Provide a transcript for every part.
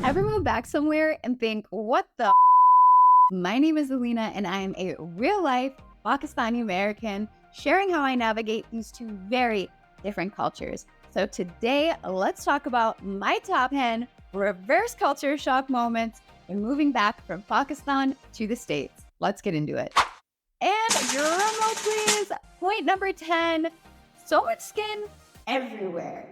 Ever move back somewhere and think, what the? My name is Alina, and I am a real life Pakistani American sharing how I navigate these two very different cultures. So today, let's talk about my top 10 reverse culture shock moments when moving back from Pakistan to the States. Let's get into it. And drumroll please, point number 10, so much skin everywhere.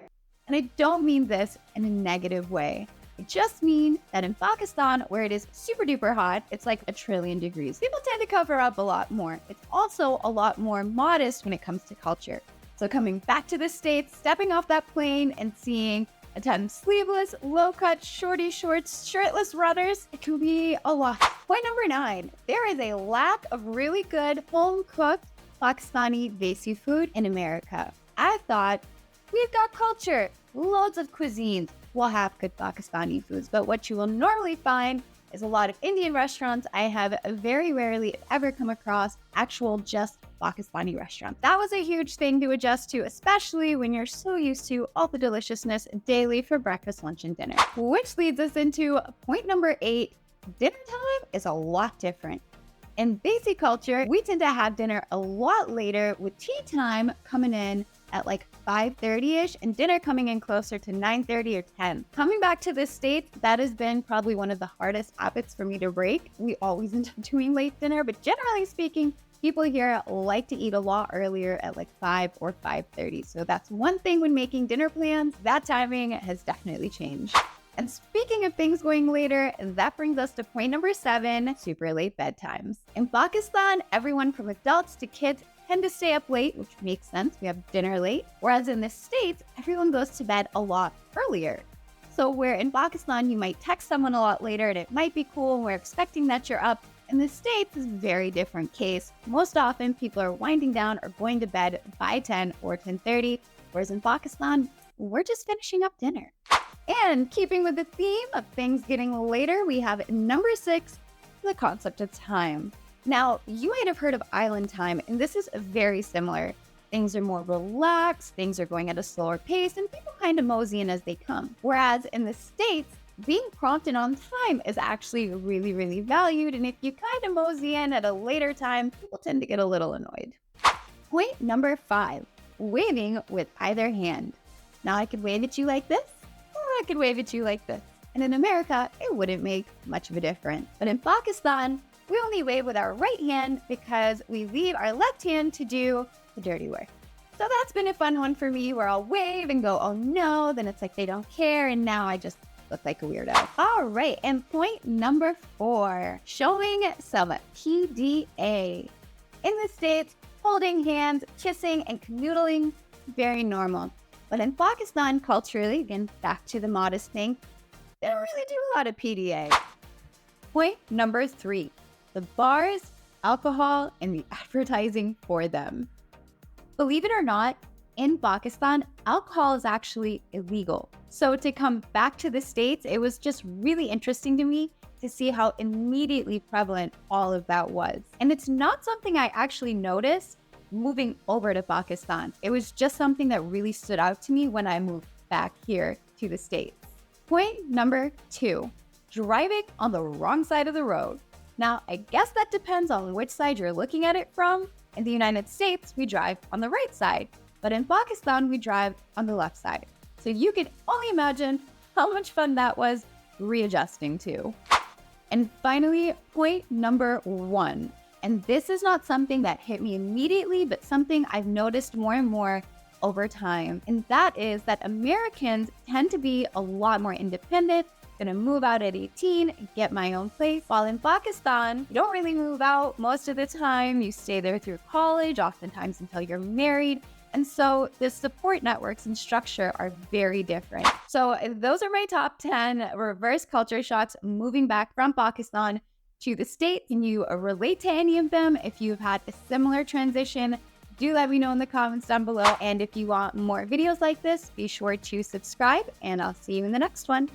And I don't mean this in a negative way. I just mean that in Pakistan, where it is super duper hot, it's like 1,000,000,000,000 degrees. People tend to cover up a lot more. It's also a lot more modest when it comes to culture. So coming back to the States, stepping off that plane and seeing a ton of sleeveless, low-cut, shorty shorts, shirtless runners, it can be a lot. Point number 9, there is a lack of really good home-cooked Pakistani desi food in America. I thought, we've got culture, loads of cuisines, we'll have good Pakistani foods, but what you will normally find is a lot of Indian restaurants. I have very rarely ever come across actual just Pakistani restaurants. That was a huge thing to adjust to, especially when you're so used to all the deliciousness daily for breakfast, lunch, and dinner. Which leads us into point number 8, dinner time is a lot different. In Desi culture, we tend to have dinner a lot later, with tea time coming in at like 5:30ish and dinner coming in closer to 9:30 or 10. Coming back to the States, that has been probably one of the hardest habits for me to break. We always end up doing late dinner, but generally speaking, people here like to eat a lot earlier at like 5 or 5:30. So that's one thing when making dinner plans. That timing has definitely changed. And speaking of things going later, that brings us to point number 7, super late bedtimes. In Pakistan, everyone from adults to kids tend to stay up late, which makes sense. We have dinner late. Whereas in the States, everyone goes to bed a lot earlier. So where in Pakistan, you might text someone a lot later and it might be cool and we're expecting that you're up. In the States, is a very different case. Most often, people are winding down or going to bed by 10 or 10:30. Whereas in Pakistan, we're just finishing up dinner. And keeping with the theme of things getting later, we have number 6, the concept of time. Now, you might have heard of island time, and this is very similar. Things are more relaxed, things are going at a slower pace, and people kind of mosey in as they come. Whereas in the States, being prompt and on time is actually really, really valued, and if you kind of mosey in at a later time, people tend to get a little annoyed. Point number 5, waving with either hand. Now, I could wave at you like this, or I could wave at you like this. And in America, it wouldn't make much of a difference. But in Pakistan, we only wave with our right hand because we leave our left hand to do the dirty work. So that's been a fun one for me, where I'll wave and go, oh no, then it's like they don't care, and now I just look like a weirdo. All right, and point number 4, showing some PDA. In the States, holding hands, kissing, and canoodling, very normal. But in Pakistan, culturally, again, back to the modest thing, they don't really do a lot of PDA. Point number 3, the bars, alcohol, and the advertising for them. Believe it or not, in Pakistan, alcohol is actually illegal. So to come back to the States, it was just really interesting to me to see how immediately prevalent all of that was. And it's not something I actually noticed moving over to Pakistan. It was just something that really stood out to me when I moved back here to the States. Point number 2, driving on the wrong side of the road. Now, I guess that depends on which side you're looking at it from. In the United States, we drive on the right side, but in Pakistan, we drive on the left side. So you can only imagine how much fun that was readjusting to. And finally, point number 1. And this is not something that hit me immediately, but something I've noticed more and more over time. And that is that Americans tend to be a lot more independent, gonna move out at 18, get my own place. While in Pakistan, you don't really move out most of the time. You stay there through college, oftentimes until you're married. And so the support networks and structure are very different. So those are my top 10 reverse culture shocks moving back from Pakistan to the States. Can you relate to any of them? If you've had a similar transition, do let me know in the comments down below. And if you want more videos like this, be sure to subscribe, and I'll see you in the next one.